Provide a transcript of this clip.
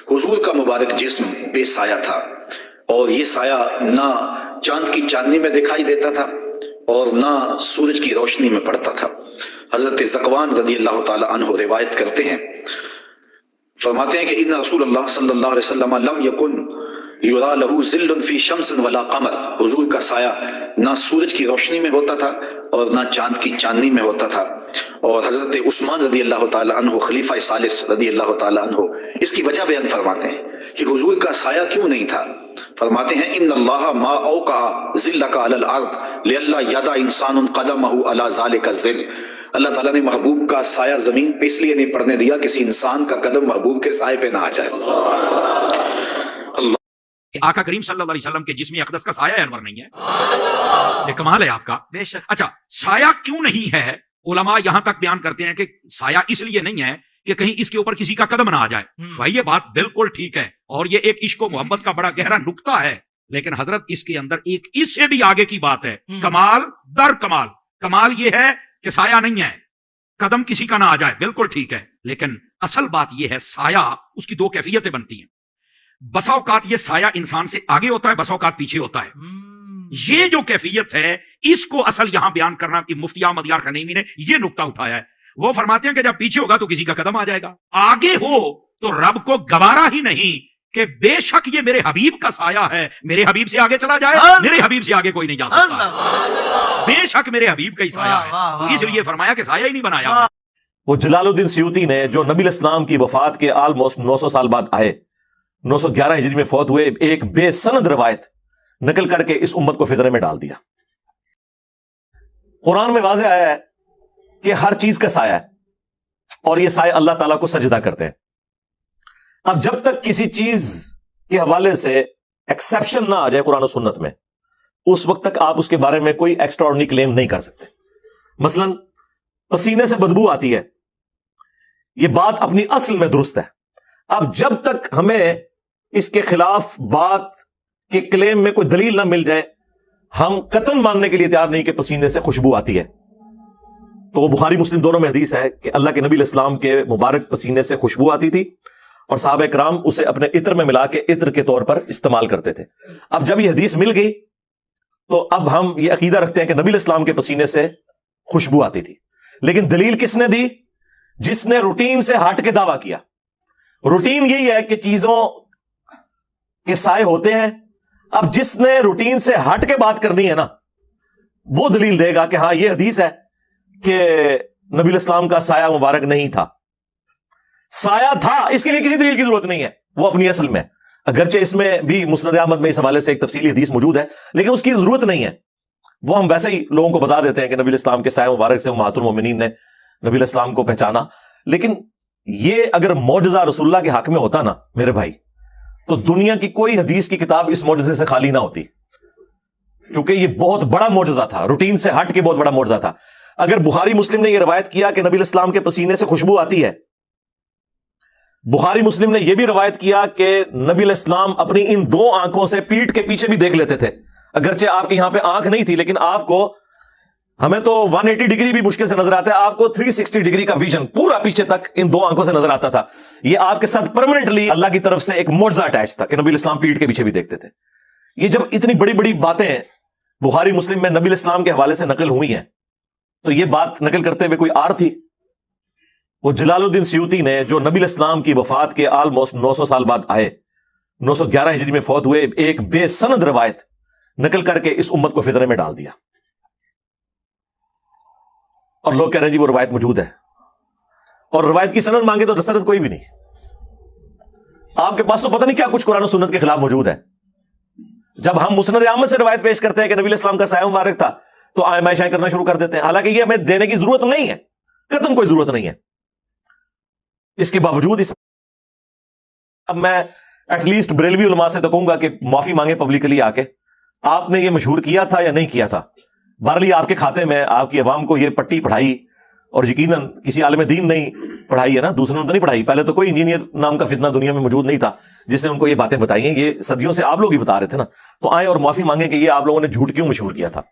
हुजूर का मुबारक जिस्म बेसाया था और ये साया ना चांद की चांदनी में दिखाई देता था और ना सूरज की रोशनी में पड़ता था। हजरत ज़कवान रज़ियल्लाहु ताला अन्हु रिवायत करते हैं, फरमाते हैं कि इन्ना रसूलुल्लाह सल्लल्लाहु अलैहि वसल्लम लम यकुन युरा लहू ज़िल्लुन फी शम्सिन वला क़मर। हुजूर का साया ना सूरज की रोशनी में होता था और ना चांद की चांदनी में होता था। और हजरत उस्मान रज़ियल्लाहु ताला अन्हु खलीफा सालिस रज़ियल्लाहु ताला अन्हु इसकी वजह बयान फरमाते हैं कि हुजूर का साया क्यों नहीं था। फरमाते हैं इन्नल्लाह मा औका ज़िल्लका अलल अर्द लिअल्ला यदा इंसानुन क़दमहु अला ज़ालिका ज़िल। अल्लाह ताला ने महबूब का साया जमीन पे इसलिए नहीं पड़ने दिया किसी इंसान का कदम महबूब के साए पे ना आ जाए। आका करीम सल्लल्लाहु अलैहि वसल्लम के जिस्म अक़दस का साया अनवर नहीं है, ये कमाल है आपका। बेशक। अच्छा, साया क्यों नहीं है? उलमा यहां तक बयान करते हैं कि साया इसलिए नहीं है कि कहीं इसके ऊपर किसी का कदम ना आ जाए। भाई ये बात बिल्कुल ठीक है और ये एक इश्क व मोहब्बत का बड़ा गहरा नुक्ता है, लेकिन हजरत इसके अंदर एक इससे भी आगे की बात है। कमाल दर कमाल। कमाल ये है कि साया नहीं है, कदम किसी का ना आ जाए, बिल्कुल ठीक है, लेकिन असल बात यह है साया उसकी दो कैफियतें बनती हैं। बसा औकात ये साया इंसान से आगे होता है, बसा औकात पीछे होता है। ये जो कैफियत है इसको असल यहां बयान करना कि मुफ्ती अहमद यार खनीमी ने ये नुक्ता उठाया है। वो फरमाते हैं कि जब पीछे होगा तो किसी का कदम आ जाएगा, आगे हो तो रब को गवारा ही नहीं कि बेशक ये मेरे हबीब का साया है, मेरे हबीब से आगे चला जाए, मेरे हबीब से आगे कोई नहीं जा सकता, बेशक मेरे हबीब का ही साया है। इसलिए फरमाया कि साया ही नहीं बनाया। वो जलालुद्दीन सयूती ने जो नबी इस्लाम की वफात के ऑलमोस्ट 900 साल बाद आए, 911 हिजरी में फौत हुए, एक बेसनद रवायत नकल करके इस उम्मत को फितरे में डाल दिया। कुरान में वाज़ेह आया है कि हर चीज का साया है और ये साया अल्लाह ताला को सजदा करते हैं। अब जब तक किसी चीज के हवाले से एक्सेप्शन ना आ जाए कुरान और सुन्नत में, उस वक्त तक आप उसके बारे में कोई एक्स्ट्राऑर्डिनरी क्लेम नहीं कर सकते। मसलन पसीने से बदबू आती है, यह बात अपनी असल में दुरुस्त है। अब जब तक हमें इसके खिलाफ बात के क्लेम में कोई दलील ना मिल जाए, हम कतन मानने के लिए तैयार नहीं कि पसीने से खुशबू आती है। तो वो बुखारी मुस्लिम दोनों में हदीस है कि अल्लाह के नबी इस्लाम के मुबारक पसीने से खुशबू आती थी और साहबा इकराम उसे अपने इत्र में मिला के इत्र के तौर पर इस्तेमाल करते थे। अब जब ये हदीस मिल गई तो अब हम ये अकीदा रखते हैं कि नबी इस्लाम के पसीने से खुशबू आती थी। लेकिन दलील किसने दी? जिसने रूटीन से हट के दावा किया। रूटीन यही है कि चीजों के साए होते हैं। अब जिसने रूटीन से हट के बात करनी है ना, वो दलील देगा कि हां ये हदीस है कि नबी इस्लाम का साया मुबारक नहीं था। साया था, इसके लिए किसी दलील की जरूरत नहीं है, वो अपनी असल में। अगरचे इसमें भी मुस्नद अहमद में इस हवाले से एक तफसीली हदीस मौजूद है, लेकिन उसकी जरूरत नहीं है। वो हम वैसे ही लोगों को बता देते हैं कि नबी इस्लाम के साया मुबारक से उम्महातुल मोमिनीन ने नबी इस्लाम को पहचाना। लेकिन ये अगर मौजज़ा रसूलुल्लाह के हक में होता ना मेरे भाई, तो दुनिया की कोई हदीस की किताब इस मौजज़े से खाली ना होती, क्योंकि ये बहुत बड़ा मौजज़ा था, रूटीन से हट के बहुत बड़ा मौजज़ा था। अगर बुखारी मुस्लिम ने यह रवायत किया कि नबी इस्लाम के पसीने से खुशबू आती है, बुखारी मुस्लिम ने यह भी रवायत किया कि नबी इस्लाम अपनी इन दो आंखों से पीठ के पीछे भी देख लेते थे। अगरचे आपके यहां पे आंख नहीं थी, लेकिन आपको, हमें तो 180 डिग्री भी मुश्किल से नजर आता है, आपको 360 डिग्री का विजन पूरा पीछे तक इन दो आंखों से नजर आता था। यह आपके साथ परमानेंटली अल्लाह की तरफ से एक मौजज़ा अटैच था कि नबी इस्लाम पीठ के पीछे भी देखते थे। ये जब इतनी बड़ी बड़ी बातें बुखारी मुस्लिम में नबी इस्लाम के हवाले से नकल हुई हैं, तो यह बात नकल करते हुए कोई आर थी? वो जलालुद्दीन सयूती ने जो नबी इस्लाम की वफात के ऑलमोस्ट 900 साल बाद आए, 911 हिजरी में फौत हुए, एक बेसनद रवायत नकल करके इस उम्मत को फितरे में डाल दिया। और लोग कह रहे हैं जी वो रवायत मौजूद है, और रवायत की सनद मांगे तो सनद कोई भी नहीं। आपके पास तो पता नहीं क्या कुछ कुरान और सुन्नत के खिलाफ मौजूद है। जब हम मुस्नद अहमद से रवायत पेश करते हैं कि नबी इस्लाम का साया मुबारक था, तो आयमाइशाएं करना शुरू कर देते हैं, हालांकि ये हमें देने की जरूरत नहीं है, कतन कोई जरूरत नहीं है। इसके बावजूद अब मैं एटलीस्ट बरेलवी उलमा से तो कहूंगा कि माफी मांगे पब्लिकली आके, आपने ये मशहूर किया था या नहीं किया था। बहरहाल आपके खाते में आपकी अवाम को ये पट्टी पढ़ाई, और यकीनन किसी आलिम दीन नहीं पढ़ाई है ना, दूसरों ने तो नहीं पढ़ाई। पहले तो कोई इंजीनियर नाम का फितना दुनिया में मौजूद नहीं था जिसने उनको ये बातें बताई हैं। ये सदियों से आप लोग ही बता रहे थे ना। तो आए और माफी मांगे कि ये आप लोगों ने झूठ क्यों मशहूर किया था।